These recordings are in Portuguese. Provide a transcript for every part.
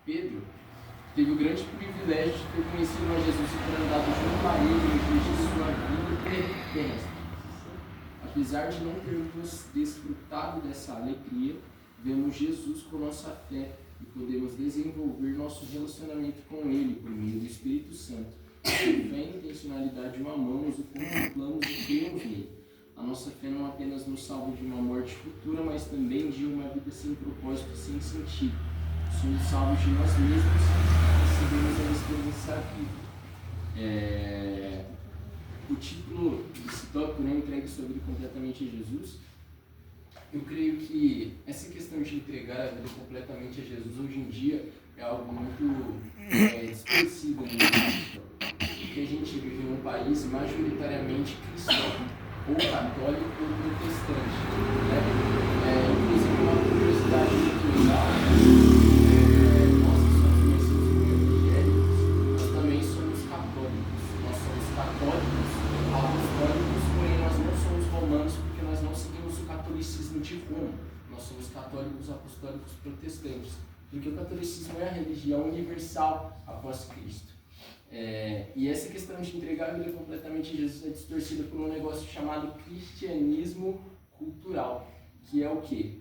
Pedro teve o grande privilégio de ter conhecido a Jesus e ter andado junto a ele no dia de sua vida terrestre. Apesar de não termos desfrutado dessa alegria, vemos Jesus com nossa fé e podemos desenvolver nosso relacionamento com Ele por meio do Espírito Santo. Com fé e intencionalidade o amamos, o contemplamos e cremos nele. A nossa fé não apenas nos salva de uma morte futura, mas também de uma vida sem propósito e sem sentido. Somos salvos de nós mesmos e recebemos a experiência viva. O título desse tópico, né, entregue sua vida completamente a Jesus. Eu creio que essa questão de entregar a vida completamente a Jesus hoje em dia é algo muito distorcido no mundo cristão. Porque a gente vive em um país majoritariamente cristão, ou católico ou protestante. Né? Inclusive, uma curiosidade muito legal, nós que somos conhecidos como evangélicos, nós também somos católicos. Nós somos católicos, apostólicos, porém nós não somos romanos porque nós não seguimos o catolicismo de Roma. Nós somos católicos, apostólicos, protestantes. Porque o catolicismo é a religião universal após Cristo. E essa questão de entregar a vida completamente a Jesus é distorcida por um negócio chamado cristianismo cultural, que é o quê?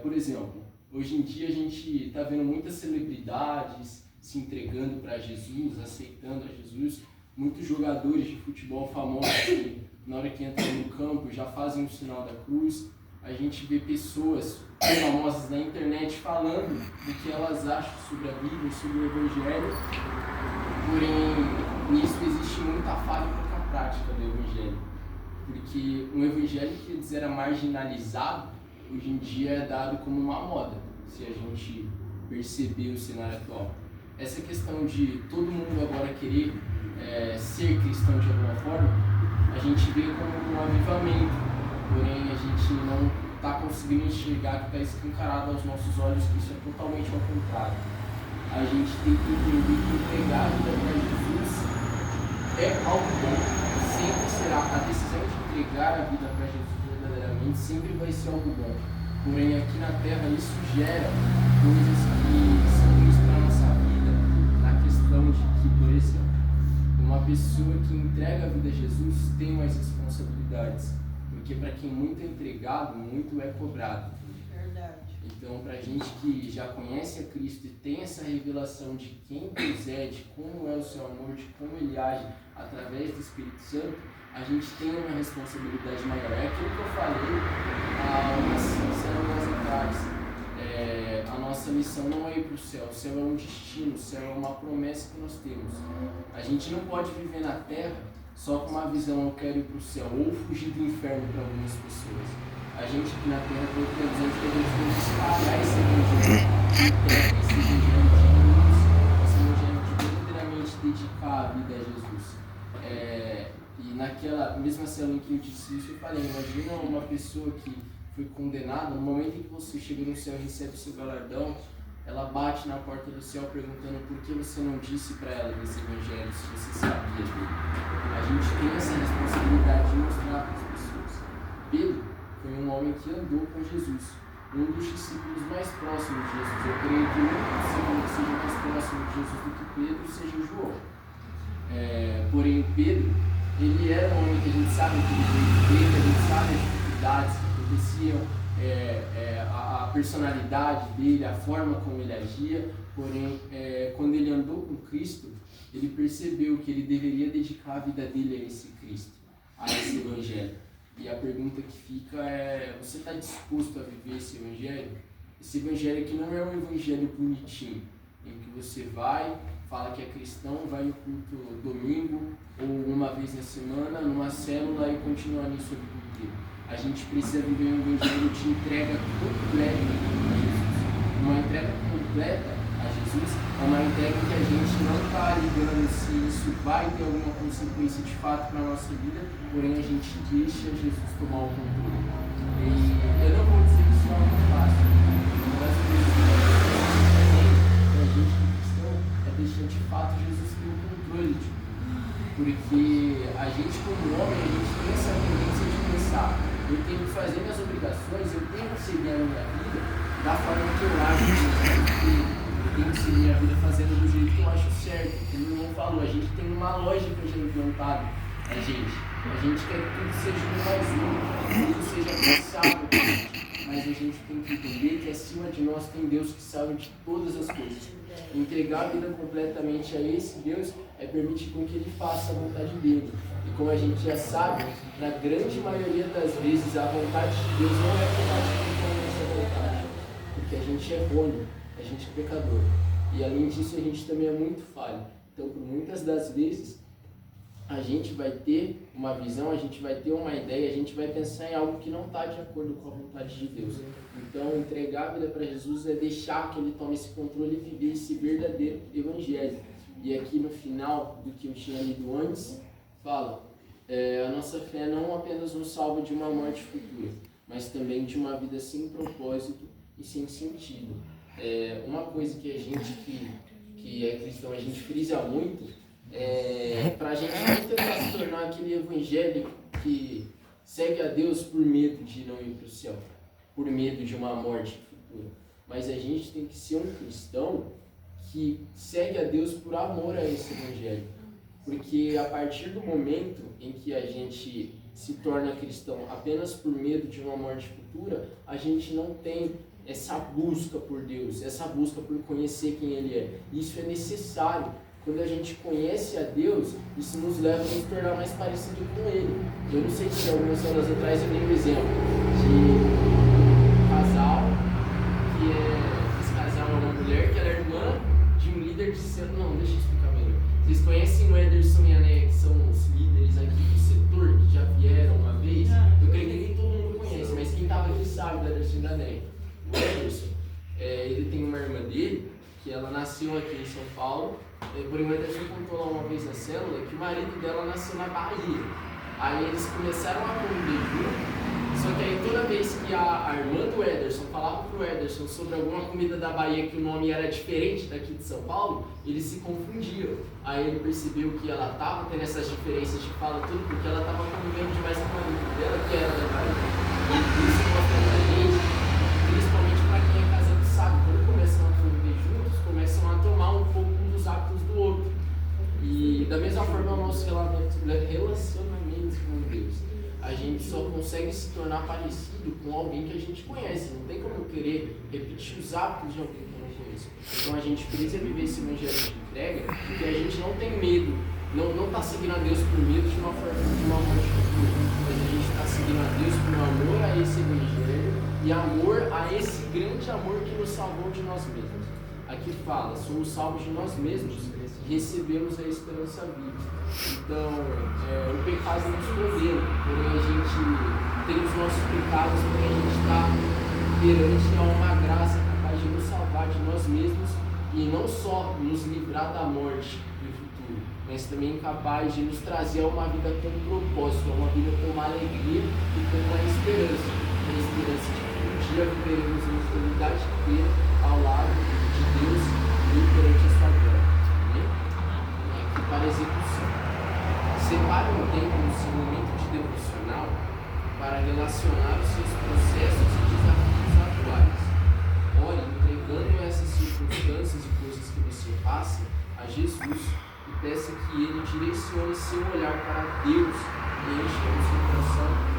Por exemplo, hoje em dia a gente está vendo muitas celebridades se entregando para Jesus, aceitando a Jesus, muitos jogadores de futebol famosos que na hora que entram no campo já fazem o sinal da cruz. A gente vê pessoas famosas na internet falando do que elas acham sobre a Bíblia, sobre o Evangelho. Porém, nisso existe muita falha e pouca prática do Evangelho. Porque um Evangelho que antes era marginalizado, hoje em dia é dado como uma moda, se a gente perceber o cenário atual. Essa questão de todo mundo agora querer ser cristão de alguma forma, a gente vê como um avivamento. Porém, a gente não está conseguindo enxergar que está escancarado aos nossos olhos que isso é totalmente ao contrário. A gente tem que entender que entregar a vida para Jesus é algo bom, sempre será. A decisão de entregar a vida para Jesus verdadeiramente sempre vai ser algo bom. Porém, aqui na Terra isso gera coisas que são ruins para a nossa vida, na questão de que, por exemplo, uma pessoa que entrega a vida a Jesus tem mais responsabilidades. Porque para quem muito é entregado, muito é cobrado. Verdade. Então, para a gente que já conhece a Cristo e tem essa revelação de quem Deus é, de como é o seu amor, de como Ele age através do Espírito Santo, a gente tem uma responsabilidade maior. É aquilo que eu falei há umas semanas atrás. A nossa missão não é ir para o céu é um destino, o céu é uma promessa que nós temos. A gente não pode viver na Terra só com uma visão, eu quero ir para o céu, ou fugir do inferno para algumas pessoas. A gente aqui na Terra tem a visão de que a gente tem que espalhar esse evangelho, esse evangelho de luz, esse evangelho de verdadeiramente dedicar a vida a Jesus. E naquela mesma célula em que eu disse isso, eu falei, imagina uma pessoa que foi condenada, no momento em que você chega no céu e recebe o seu galardão, ela bate na porta do céu perguntando por que você não disse para ela desse evangelho se você sabia dele. A gente tem essa responsabilidade de mostrar para as pessoas. Pedro foi um homem que andou com Jesus, um dos discípulos mais próximos de Jesus. Eu creio que o único discípulo que seja mais próximo de Jesus do que Pedro seja João. Porém, Pedro, ele era um homem que a gente sabe que ele veio de Pedro, a gente sabe as dificuldades que aconteciam, a personalidade dele, a forma como ele agia. Porém, quando ele andou com Cristo, ele percebeu que ele deveria dedicar a vida dele a esse Cristo, a esse Evangelho. E a pergunta que fica é, você está disposto a viver esse Evangelho? Esse Evangelho que não é um Evangelho bonitinho, em que você vai, fala que é cristão, vai no culto domingo ou uma vez na semana, numa célula e continua nisso a vida inteira. A gente precisa viver um Evangelho de entrega completa a Jesus. Uma entrega completa a Jesus é uma entrega que a gente não está ligando se isso vai ter alguma consequência de fato para a nossa vida, porém a gente deixa Jesus tomar o controle. E eu não vou dizer que isso é algo fácil, mas o que a gente cristão é deixar de fato Jesus ter o controle. Porque a gente como homem, a gente tem essa tendência de pensar, eu tenho que fazer minhas obrigações, eu tenho que seguir a minha vida da forma que eu acho que eu tenho que sigo minha vida fazendo do jeito que eu acho certo. Como o irmão falou, a gente tem uma lógica já implantada na gente. A gente quer que tudo seja um mais um, que tudo seja pensável pra gente. Mas a gente tem que entender que acima de nós tem Deus que sabe de todas as coisas. Entregar a vida completamente a esse Deus é permitir com que Ele faça a vontade dEle. E como a gente já sabe, na grande maioria das vezes a vontade de Deus não é compatível com a nossa vontade. Porque a gente é errôneo, a gente é pecador. E além disso a gente também é muito falho. Então por muitas das vezes a gente vai ter uma visão, a gente vai ter uma ideia, a gente vai pensar em algo que não está de acordo com a vontade de Deus. Então, entregar a vida para Jesus é deixar que Ele tome esse controle e viver esse verdadeiro evangelho. E aqui no final do que eu tinha lido antes, fala, a nossa fé não apenas nos salva de uma morte futura, mas também de uma vida sem propósito e sem sentido. Uma coisa que a gente que é cristão, a gente frisa muito, para a gente não tentar se tornar aquele evangélico que segue a Deus por medo de não ir para o céu, por medo de uma morte futura. Mas a gente tem que ser um cristão que segue a Deus por amor a esse evangelho. Porque a partir do momento em que a gente se torna cristão apenas por medo de uma morte futura, a gente não tem essa busca por Deus, essa busca por conhecer quem Ele é. Isso é necessário. Quando a gente conhece a Deus, isso nos leva a nos tornar mais parecido com Ele. Eu não sei se algumas semanas atrás eu dei um exemplo de um casal, esse casal é uma mulher que ela é irmã de um líder de setor. Não, deixa eu explicar melhor. Vocês conhecem o Ederson e a Neia, que são os líderes aqui do setor, que já vieram uma vez? Eu creio que nem todo mundo conhece, mas quem estava aqui sabe do Ederson e da Neia. O Ederson, ele tem uma irmã dele, que ela nasceu aqui em São Paulo. Porém, o Ederson contou lá uma vez na célula que o marido dela nasceu na Bahia. Aí eles começaram a conviver junto, só que aí toda vez que a irmã do Ederson falava pro Ederson sobre alguma comida da Bahia que o nome era diferente daqui de São Paulo, eles se confundiam. Aí ele percebeu que ela estava tendo essas diferenças de fala tudo porque ela estava convivendo demais com o marido dela, que era da Bahia. E isso mostra pra gente, principalmente para quem é casado sabe, quando começam a conviver juntos, começam a tomar um pouco dos hábitos do outro. E da mesma forma o nosso relacionamento com Deus. A gente só consegue se tornar parecido com alguém que a gente conhece. Não tem como eu querer repetir os hábitos de alguém que eu não conheço. Então a gente precisa viver esse evangelho de entrega, porque a gente não tem medo, não está seguindo a Deus por medo de uma morte futura, mas a gente está seguindo a Deus por amor a esse evangelho e amor a esse grande amor que nos salvou de nós mesmos. Aqui fala, somos salvos de nós mesmos e recebemos a esperança viva. Então, o pecado nos condena, porém a gente tem os nossos pecados, porém a gente está perante a uma graça capaz de nos salvar de nós mesmos e não só nos livrar da morte do futuro, mas também capaz de nos trazer a uma vida com propósito, a uma vida com uma alegria e com uma esperança. A esperança de que um dia viveremos uma eternidade inteira ao lado de Deus e perante a sua glória. Amém? Aqui para execução. Separe um tempo no seu momento de devocional para relacionar os seus processos e desafios atuais. Ore entregando essas circunstâncias e coisas que você passa a Jesus e peça que Ele direcione seu olhar para Deus e encha o seu coração